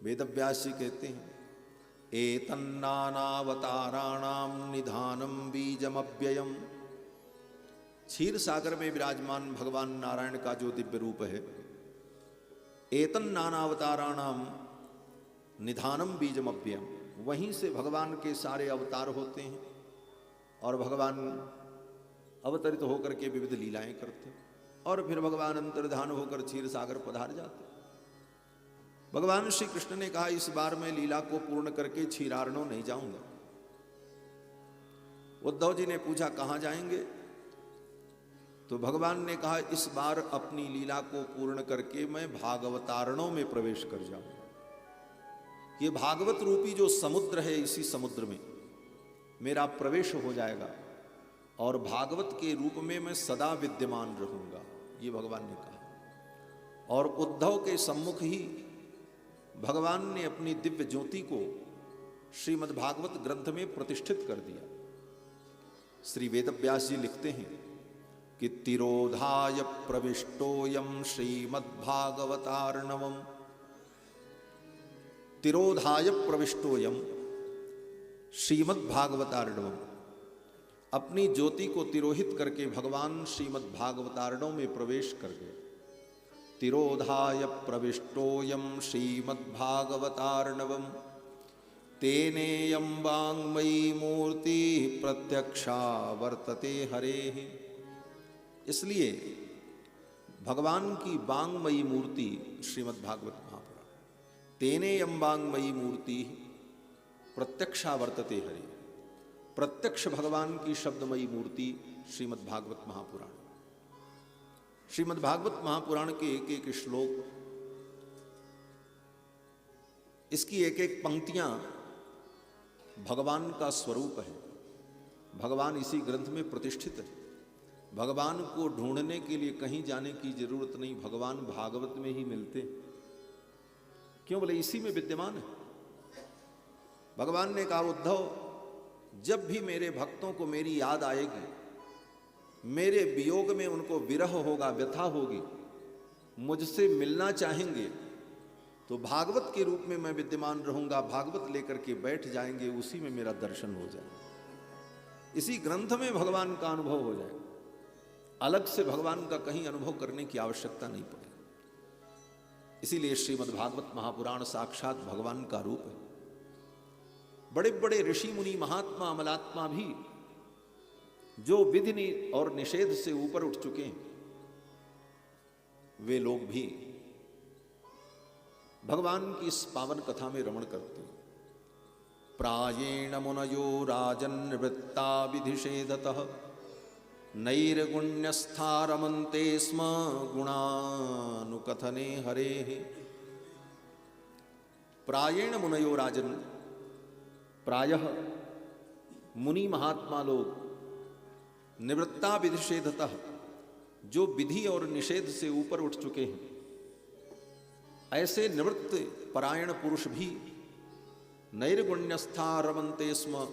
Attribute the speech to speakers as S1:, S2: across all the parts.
S1: वेदव्यास जी कहते हैं एतन्नानावताराणाम निधानम बीजमव्ययम। क्षीर सागर में विराजमान भगवान नारायण का जो दिव्य रूप है, एतन्नानावताराणाम निधानम बीजमव्ययम, वहीं से भगवान के सारे अवतार होते हैं और भगवान अवतरित होकर के विविध लीलाएं करते हैं और फिर भगवान अंतर्धान होकर क्षीर सागर पधार जाते हैं। भगवान श्री कृष्ण ने कहा इस बार मैं लीला को पूर्ण करके क्षीरार्णव नहीं जाऊंगा। उद्धव जी ने पूछा कहां जाएंगे? तो भगवान ने कहा इस बार अपनी लीला को पूर्ण करके मैं भागवतारणों में प्रवेश कर जाऊंगा। ये भागवत रूपी जो समुद्र है, इसी समुद्र में मेरा प्रवेश हो जाएगा और भागवत के रूप में मैं सदा विद्यमान रहूंगा, ये भगवान ने कहा। और उद्धव के सम्मुख ही भगवान ने अपनी दिव्य ज्योति को श्रीमद् भागवत ग्रंथ में प्रतिष्ठित कर दिया। श्री वेदव्यास जी लिखते हैं कि तिरोधाय प्रविष्टोयम श्रीमद्भागवतार्णवम। तिरोधाय प्रविष्टोयम श्रीमद्भागवतार्णवम, अपनी ज्योति को तिरोहित करके भगवान श्रीमद्भागवतार्णव में प्रवेश कर गए। तिरोधाय प्रविष्टोयम श्रीमद्भागवतार्णवम तेनेयं वाङ्मयी मूर्ति प्रत्यक्षा वर्तते हरेः। इसलिए भगवान की वाङ्मयी मूर्ति श्रीमद्भागवत महापुराण, तेनेयं वाङ्मयी मूर्ति प्रत्यक्षा वर्तते हरेः, प्रत्यक्ष भगवान की शब्दमयी मूर्ति श्रीमद्भागवत महापुराण। श्रीमद्भागवत महापुराण के एक एक श्लोक, इसकी एक एक पंक्तियां भगवान का स्वरूप है। भगवान इसी ग्रंथ में प्रतिष्ठित है। भगवान को ढूंढने के लिए कहीं जाने की जरूरत नहीं, भगवान भागवत में ही मिलते। क्यों? बोले इसी में विद्यमान है। भगवान ने कहा उद्धव, जब भी मेरे भक्तों को मेरी याद आएगी, मेरे वियोग में उनको विरह होगा, व्यथा होगी, मुझसे मिलना चाहेंगे, तो भागवत के रूप में मैं विद्यमान रहूंगा, भागवत लेकर के बैठ जाएंगे, उसी में मेरा दर्शन हो जाएगा। इसी ग्रंथ में भगवान का अनुभव हो जाएगा। अलग से भगवान का कहीं अनुभव करने की आवश्यकता नहीं पड़ेगी। इसीलिए श्रीमद्भागवत महापुराण साक्षात भगवान का रूप है। बड़े बड़े ऋषि मुनि महात्मा अमलात्मा भी जो विधि और निषेध से ऊपर उठ चुके हैं, वे लोग भी भगवान की इस पावन कथा में रमण करते हैं। प्रायेण मुनयो राजन् निवृत्ता विधिषेधतः नैर्गुण्यस्था रमन्ते स्म गुणानुकथने हरेः। प्रायेण मुनयो राजन्, प्रायः मुनि महात्मा लोग निवृत्ता विधिषेधतः, जो विधि और निषेध से ऊपर उठ चुके हैं, ऐसे निवृत्त परायण पुरुष भी नैर्गुण्यस्था रमन्ते स्म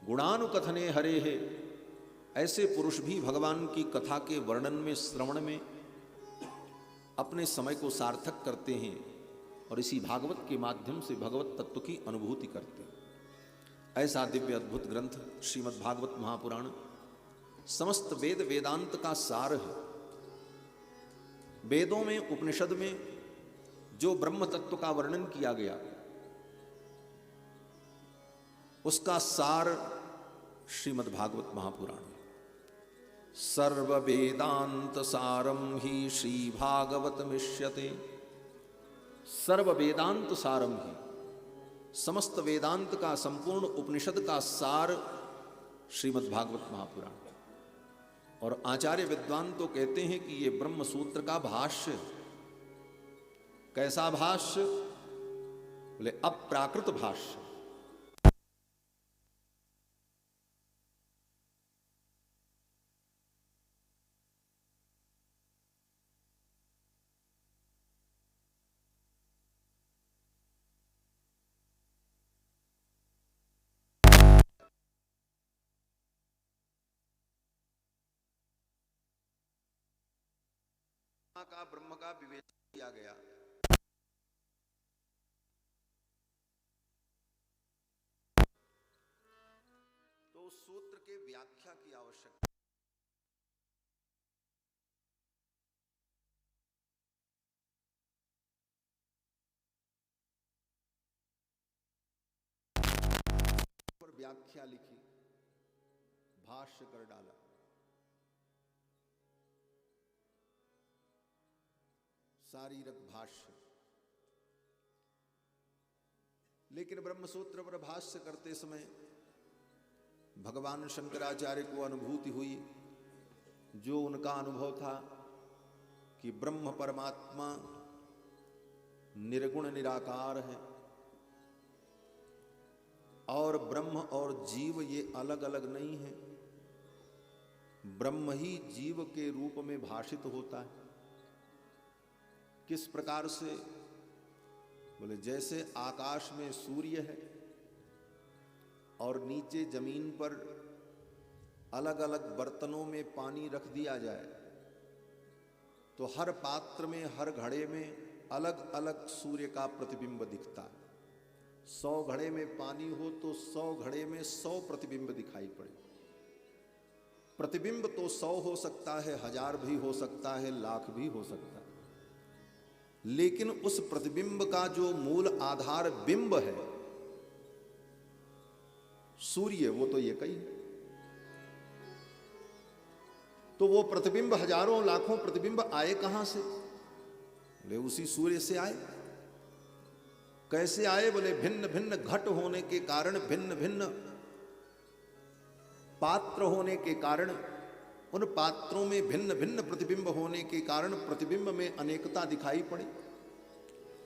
S1: गुणानुकथने हरेः, ऐसे पुरुष भी भगवान की कथा के वर्णन में, श्रवण में अपने समय को सार्थक करते हैं और इसी भागवत के माध्यम से भगवत तत्व की अनुभूति करते हैं। ऐसा दिव्य अद्भुत ग्रंथ श्रीमद्भागवत महापुराण समस्त वेद वेदांत का सार है। वेदों में, उपनिषद में जो ब्रह्म तत्व का वर्णन किया गया, उसका सार श्रीमद्भागवत महापुराण। सर्व वेदांत सारम ही श्री भागवत मिष्यते। सर्व वेदांत सारम ही, समस्त वेदांत का, संपूर्ण उपनिषद का सार श्रीमद्भागवत महापुराण। और आचार्य विद्वान तो कहते हैं कि ये ब्रह्म सूत्र का भाष्य। कैसा भाष्य? बोले अप्राकृत भाष्य। का ब्रह्म का विवेचन किया गया। तो सूत्र के व्याख्या की आवश्यकता। पर व्याख्या लिखी, भाष्य कर डाला। शारीरक भाष्य। लेकिन ब्रह्मसूत्र पर भाष्य करते समय भगवान शंकराचार्य को अनुभूति हुई, जो उनका अनुभव था कि ब्रह्म परमात्मा निर्गुण निराकार है और ब्रह्म और जीव ये अलग अलग नहीं है, ब्रह्म ही जीव के रूप में भाषित होता है। किस प्रकार से? बोले जैसे आकाश में सूर्य है और नीचे जमीन पर अलग अलग बर्तनों में पानी रख दिया जाए तो हर पात्र में, हर घड़े में अलग अलग सूर्य का प्रतिबिंब दिखता है। 100 घड़े में पानी हो तो 100 घड़े में 100 प्रतिबिंब दिखाई पड़े। प्रतिबिंब तो 100 हो सकता है, 1000 भी हो सकता है, लाख भी हो सकता है, लेकिन उस प्रतिबिंब का जो मूल आधार बिंब है सूर्य, वो तो एक ही है। तो वो प्रतिबिंब, हजारों लाखों प्रतिबिंब आए कहां से? बोले उसी सूर्य से आए। कैसे आए? बोले भिन्न भिन्न घट होने के कारण, भिन्न भिन्न पात्र होने के कारण, उन पात्रों में भिन्न भिन्न प्रतिबिंब होने के कारण प्रतिबिंब में अनेकता दिखाई पड़ी।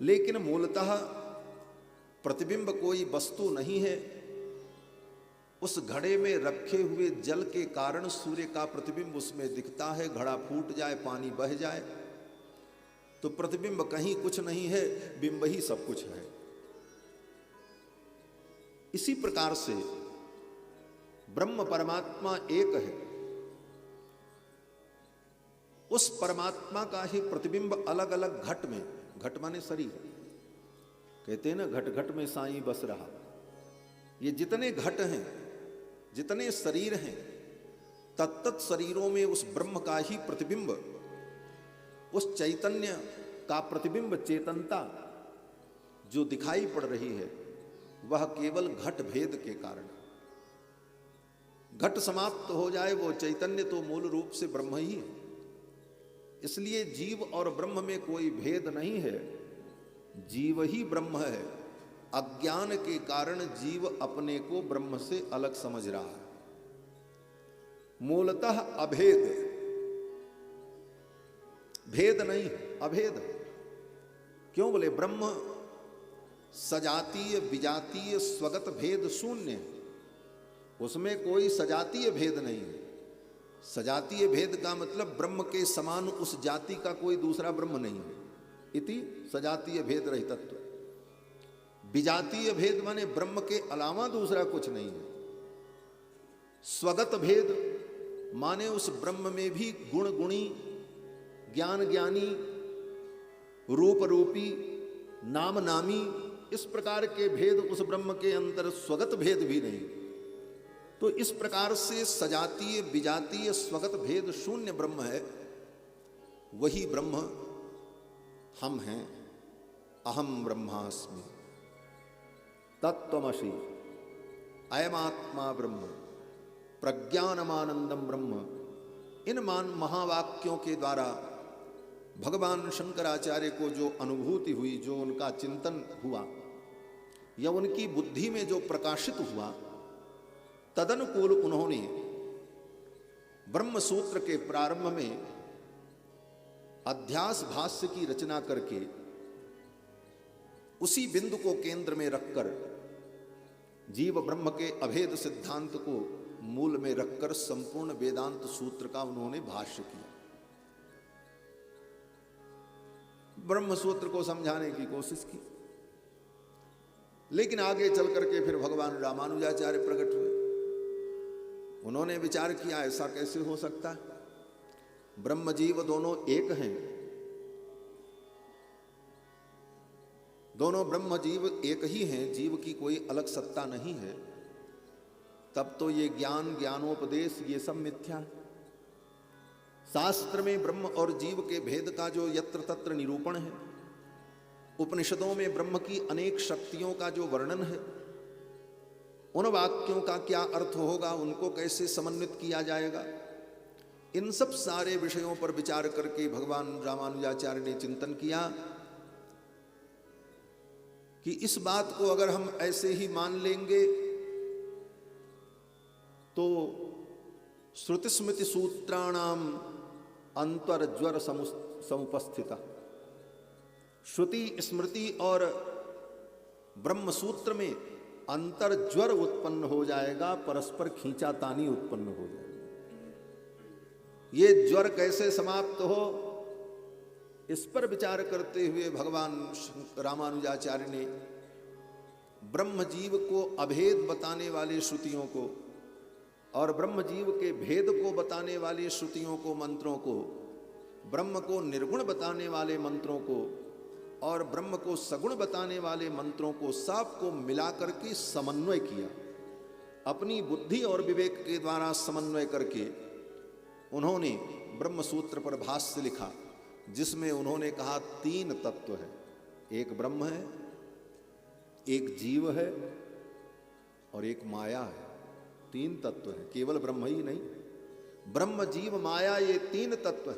S1: लेकिन मूलतः प्रतिबिंब कोई वस्तु नहीं है। उस घड़े में रखे हुए जल के कारण सूर्य का प्रतिबिंब उसमें दिखता है। घड़ा फूट जाए, पानी बह जाए तो प्रतिबिंब कहीं कुछ नहीं है, बिंब ही सब कुछ है। इसी प्रकार से ब्रह्म परमात्मा एक है। उस परमात्मा का ही प्रतिबिंब अलग अलग घट में, घट माने शरीर, कहते हैं ना घट घट में साईं बस रहा। ये जितने घट हैं, जितने शरीर हैं, तत्त शरीरों में उस ब्रह्म का ही प्रतिबिंब, उस चैतन्य का प्रतिबिंब, चेतनता जो दिखाई पड़ रही है वह केवल घट भेद के कारण। घट समाप्त हो जाए, वो चैतन्य तो मूल रूप से ब्रह्म ही है। इसलिए जीव और ब्रह्म में कोई भेद नहीं है, जीव ही ब्रह्म है। अज्ञान के कारण जीव अपने को ब्रह्म से अलग समझ रहा है। मूलतः अभेद, भेद नहीं, अभेद। क्यों? बोले ब्रह्म सजातीय विजातीय स्वगत भेद शून्य है, उसमें कोई सजातीय भेद नहीं है। सजातीय भेद का मतलब ब्रह्म के समान उस जाति का कोई दूसरा ब्रह्म नहीं है, इति सजातीय भेद रहितत्व। विजातीय भेद माने ब्रह्म के अलावा दूसरा कुछ नहीं है। स्वगत भेद माने उस ब्रह्म में भी गुण गुणी, ज्ञान ज्ञानी, रूप रूपी, नाम नामी, इस प्रकार के भेद उस ब्रह्म के अंदर स्वगत भेद भी नहीं। तो इस प्रकार से सजातीय विजातीय स्वगत भेद शून्य ब्रह्म है। वही ब्रह्म हम हैं। अहम ब्रह्मास्मि तत्त्वमसि अयमात्मा ब्रह्म प्रज्ञानमानंदम ब्रह्म। इन महावाक्यों के द्वारा भगवान शंकराचार्य को जो अनुभूति हुई, जो उनका चिंतन हुआ या उनकी बुद्धि में जो प्रकाशित हुआ, तदनुकूल उन्होंने ब्रह्म सूत्र के प्रारंभ में अध्यास भाष्य की रचना करके उसी बिंदु को केंद्र में रखकर जीव ब्रह्म के अभेद सिद्धांत को मूल में रखकर संपूर्ण वेदांत सूत्र का उन्होंने भाष्य किया। ब्रह्म सूत्र को समझाने की कोशिश की, लेकिन आगे चल करके फिर भगवान रामानुजाचार्य प्रकट हुए। उन्होंने विचार किया ऐसा कैसे हो सकता है, ब्रह्म जीव दोनों एक हैं, दोनों ब्रह्म जीव एक ही हैं, जीव की कोई अलग सत्ता नहीं है। तब तो ये ज्ञान ज्ञानोपदेश ये सब मिथ्या है। शास्त्र में ब्रह्म और जीव के भेद का जो यत्र तत्र निरूपण है, उपनिषदों में ब्रह्म की अनेक शक्तियों का जो वर्णन है, उन वाक्यों का क्या अर्थ होगा, उनको कैसे समन्वित किया जाएगा, इन सब सारे विषयों पर विचार करके भगवान रामानुजाचार्य ने चिंतन किया कि इस बात को अगर हम ऐसे ही मान लेंगे तो श्रुति स्मृति सूत्राणाम अंतर्ज्वर समुपस्थिता, श्रुति स्मृति और ब्रह्म सूत्र में अंतर्ज्वर उत्पन्न हो जाएगा, परस्पर खींचातानी उत्पन्न हो जाएगी। ये ज्वर कैसे समाप्त हो, इस पर विचार करते हुए भगवान रामानुजाचार्य ने ब्रह्म जीव को अभेद बताने वाली श्रुतियों को और ब्रह्म जीव के भेद को बताने वाली श्रुतियों को, मंत्रों को, ब्रह्म को निर्गुण बताने वाले मंत्रों को और ब्रह्म को सगुण बताने वाले मंत्रों को सबको मिलाकर के समन्वय किया। अपनी बुद्धि और विवेक के द्वारा समन्वय करके उन्होंने ब्रह्म सूत्र पर भाष्य लिखा, जिसमें उन्होंने कहा तीन तत्व है, एक ब्रह्म है, एक जीव है और एक माया है। तीन तत्व है, केवल ब्रह्म ही नहीं, ब्रह्म जीव माया ये तीन तत्व है।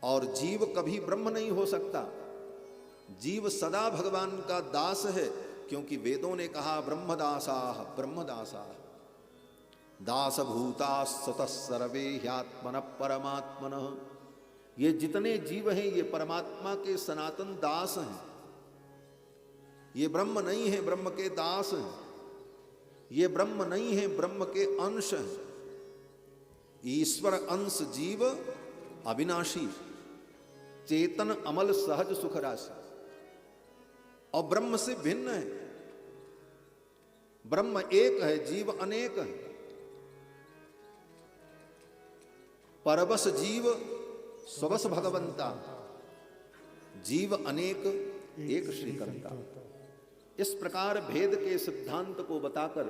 S1: और जीव कभी ब्रह्म नहीं हो सकता, जीव सदा भगवान का दास है, क्योंकि वेदों ने कहा ब्रह्मदासाः ब्रह्मदासाः दासभूता स्वतः सर्वे ह्यात्मनः परमात्मनः। ये जितने जीव हैं ये परमात्मा के सनातन दास हैं, ये ब्रह्म नहीं है, ब्रह्म के दास हैं, ये ब्रह्म नहीं है, ब्रह्म के अंश हैं। ईश्वर अंश जीव अविनाशी चेतन अमल सहज सुख राशि, और ब्रह्म से भिन्न है। ब्रह्म एक है, जीव अनेक है। परवश जीव स्वस भगवंता, जीव अनेक एक श्री करता। इस प्रकार भेद के सिद्धांत को बताकर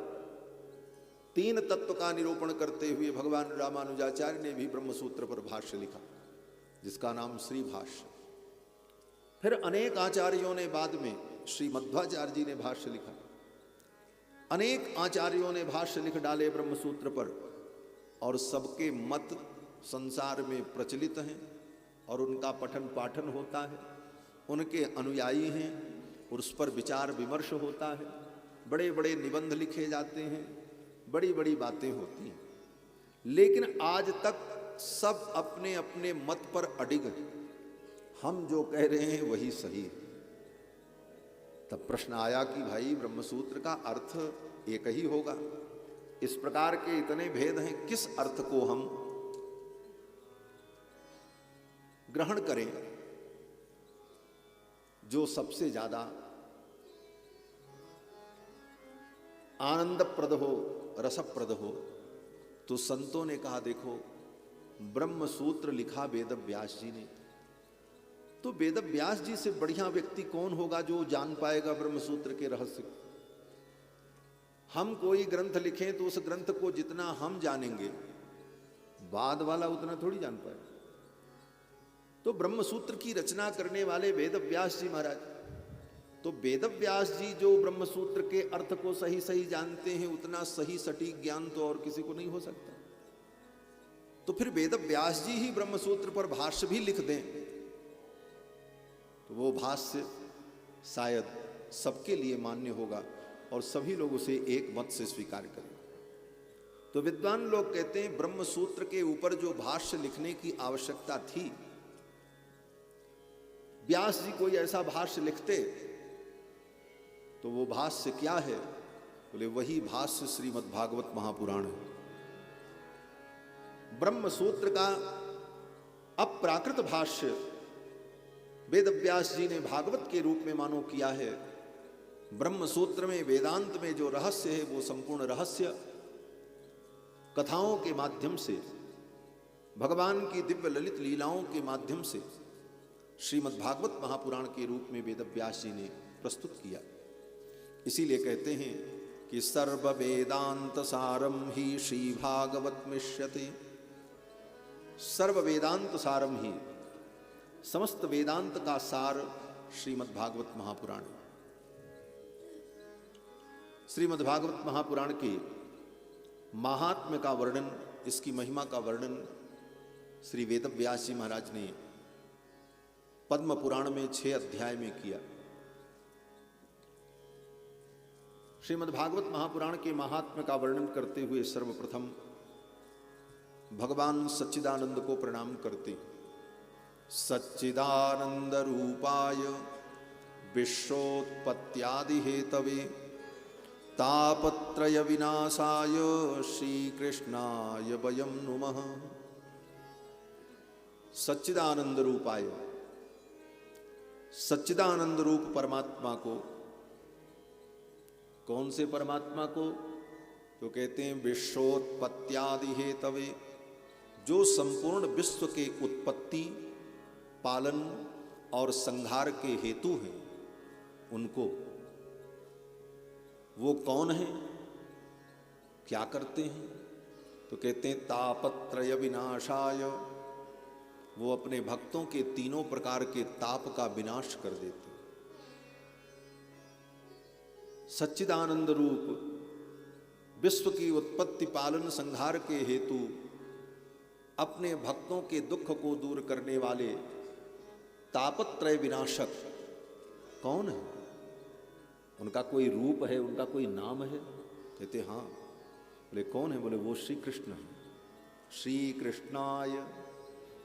S1: तीन तत्व का निरूपण करते हुए भगवान रामानुजाचार्य ने भी ब्रह्म सूत्र पर भाष्य लिखा, जिसका नाम श्री भाष्य। फिर अनेक आचार्यों ने बाद में, श्री मध्वाचार्य जी ने भाष्य लिखा, अनेक आचार्यों ने भाष्य लिख डाले ब्रह्म सूत्र पर, और सबके मत संसार में प्रचलित हैं और उनका पठन पाठन होता है, उनके अनुयायी हैं और उस पर विचार विमर्श होता है, बड़े बड़े निबंध लिखे जाते हैं, बड़ी बड़ी बातें होती हैं। लेकिन आज तक सब अपने अपने मत पर अडिग हैं, हम जो कह रहे हैं वही सही है। तब प्रश्न आया कि भाई ब्रह्मसूत्र का अर्थ एक ही होगा, इस प्रकार के इतने भेद हैं, किस अर्थ को हम ग्रहण करें जो सबसे ज्यादा आनंदप्रद हो, रसप्रद हो। तो संतों ने कहा देखो, ब्रह्म सूत्र लिखा वेद व्यास जी ने, तो वेद व्यास जी से बढ़िया व्यक्ति कौन होगा जो जान पाएगा ब्रह्म सूत्र के रहस्य को। हम कोई ग्रंथ लिखें तो उस ग्रंथ को जितना हम जानेंगे, बाद वाला उतना थोड़ी जान पाएगा। तो ब्रह्म सूत्र की रचना करने वाले वेद व्यास जी महाराज, तो वेद व्यास जी जो ब्रह्म सूत्र के अर्थ को सही सही जानते हैं, उतना सही सटीक ज्ञान तो और किसी को नहीं हो सकता। तो फिर वेद व्यास जी ही ब्रह्म सूत्र पर भाष्य भी लिख दें, तो वो भाष्य शायद सबके लिए मान्य होगा और सभी लोग उसे एक मत से स्वीकार करें। तो विद्वान लोग कहते हैं ब्रह्म सूत्र के ऊपर जो भाष्य लिखने की आवश्यकता थी, व्यास जी कोई ऐसा भाष्य लिखते तो वो भाष्य क्या है? बोले वही भाष्य श्रीमद् भागवत महापुराण है। ब्रह्म सूत्र का अप्राकृत भाष्य वेद व्यास जी ने भागवत के रूप में मानो किया है। ब्रह्म सूत्र में, वेदांत में जो रहस्य है वो संपूर्ण रहस्य कथाओं के माध्यम से, भगवान की दिव्य ललित लीलाओं के माध्यम से श्रीमद् भागवत महापुराण के रूप में वेद व्यास जी ने प्रस्तुत किया। इसीलिए कहते हैं कि सर्व वेदांत सारम ही श्री भागवत मिष्यते। सर्व वेदांत सारम ही, समस्त वेदांत का सार श्रीमद् भागवत महापुराण। श्रीमद् भागवत महापुराण के महात्म्य का वर्णन, इसकी महिमा का वर्णन श्री वेदव्यास जी महाराज ने पद्म पुराण में 6 अध्याय में किया। श्रीमद् भागवत महापुराण के महात्म्य का वर्णन करते हुए सर्वप्रथम भगवान सच्चिदानंद को प्रणाम करते हैं। सच्चिदानंद रूपाय विश्वोत्पत्त्यादि हेतवे तापत्रय विनाशाय श्री कृष्णाय वयं नुमः। सच्चिदानंद रूपाय, सच्चिदानंद रूप परमात्मा को, कौन से परमात्मा को? तो कहते हैं विश्वोत्पत्त्यादि हेतवे, जो संपूर्ण विश्व के उत्पत्ति, पालन और संहार के हेतु हैं, उनको। वो कौन है, क्या करते हैं? तो कहते हैं तापत्रय विनाशाय, वो अपने भक्तों के तीनों प्रकार के ताप का विनाश कर देते। सच्चिदानंद रूप विश्व की उत्पत्ति, पालन, संहार के हेतु अपने भक्तों के दुख को दूर करने वाले तापत्रय विनाशक कौन है? उनका कोई रूप है, उनका कोई नाम है? कहते हाँ। बोले कौन है? बोले वो श्री कृष्ण है। श्री कृष्णाय,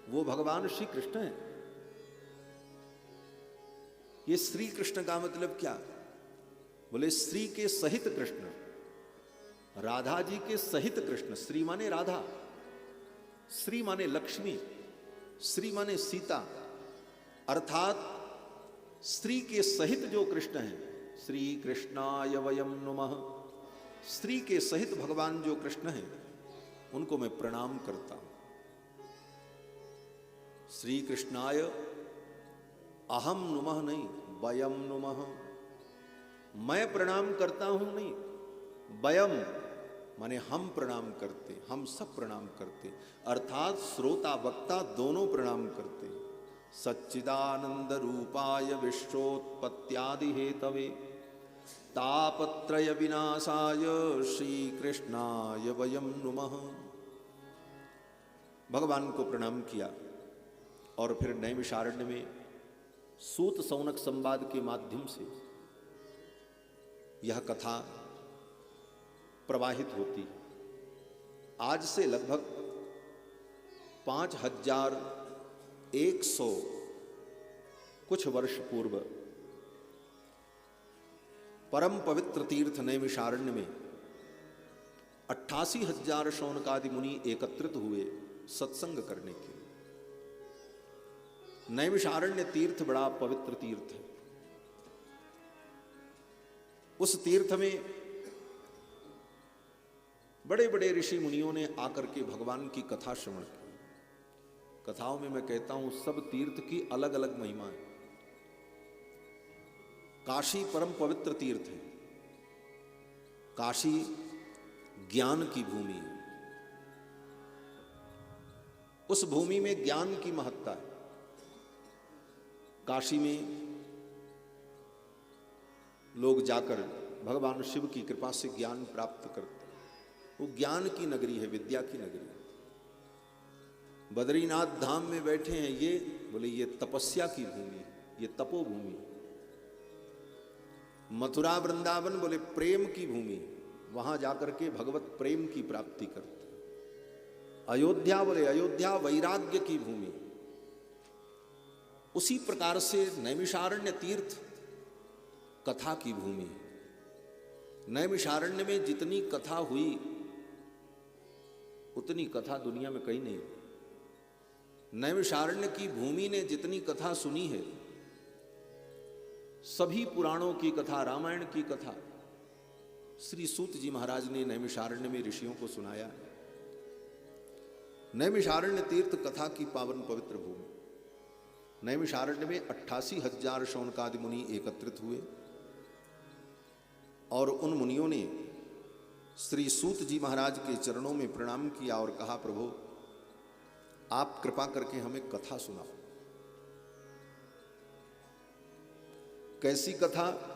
S1: वो भगवान श्री कृष्ण है। ये श्री कृष्ण का मतलब क्या? बोले श्री के सहित कृष्ण, राधा जी के सहित कृष्ण। श्री माने राधा, श्री माने लक्ष्मी, श्री माने सीता, अर्थात श्री के सहित जो कृष्ण है। श्री कृष्णाय वयं नुमः, श्री के सहित भगवान जो कृष्ण है उनको मैं प्रणाम करता हूं। श्री कृष्णाय अहम नुमः नहीं, वयं नुमः, मैं प्रणाम करता हूं नहीं, वयम माने हम प्रणाम करते, हम सब प्रणाम करते, अर्थात श्रोता वक्ता दोनों प्रणाम करते। सच्चिदानंद रूपाय विश्वोत्पत्त्यादि हेतवे तापत्रय विनाशाय श्री कृष्णाय वयं नुमः। भगवान को प्रणाम किया और फिर नैमिषारण्य में सूत सौनक संवाद के माध्यम से यह कथा प्रवाहित होती। आज से लगभग 5100 कुछ वर्ष पूर्व परम पवित्र तीर्थ नैमिषारण्य में 88,000 शौनकादि मुनि एकत्रित हुए सत्संग करने के लिए। नैमिषारण्य तीर्थ बड़ा पवित्र तीर्थ है। उस तीर्थ में बड़े बड़े ऋषि मुनियों ने आकर के भगवान की कथा श्रवण की। कथाओं में मैं कहता हूं सब तीर्थ की अलग अलग महिमा है। काशी परम पवित्र तीर्थ है। काशी ज्ञान की भूमि है। उस भूमि में ज्ञान की महत्ता है। काशी में लोग जाकर भगवान शिव की कृपा से ज्ञान प्राप्त करते। वो ज्ञान की नगरी है, विद्या की नगरी है। बद्रीनाथ धाम में बैठे हैं ये, बोले ये तपस्या की भूमि है, ये तपोभूमि है। मथुरा वृंदावन बोले प्रेम की भूमि है, वहां जाकर के भगवत प्रेम की प्राप्ति करते। अयोध्या बोले अयोध्या वैराग्य की भूमि है। उसी प्रकार से नैमिषारण्य तीर्थ कथा की भूमि है। नैमिषारण्य में जितनी कथा हुई उतनी कथा दुनिया में कहीं नहीं। नैमिषारण्य की भूमि ने जितनी कथा सुनी है, सभी पुराणों की कथा, रामायण की कथा श्री सूत जी महाराज ने नैमिषारण्य में ऋषियों को सुनाया। नैमिषारण्य तीर्थ कथा की पावन पवित्र भूमि। नैमिषारण्य में 88,000 शौनकादि मुनि एकत्रित हुए और उन मुनियों ने श्री सूत जी महाराज के चरणों में प्रणाम किया और कहा, प्रभु आप कृपा करके हमें कथा सुनाओ। कैसी कथा?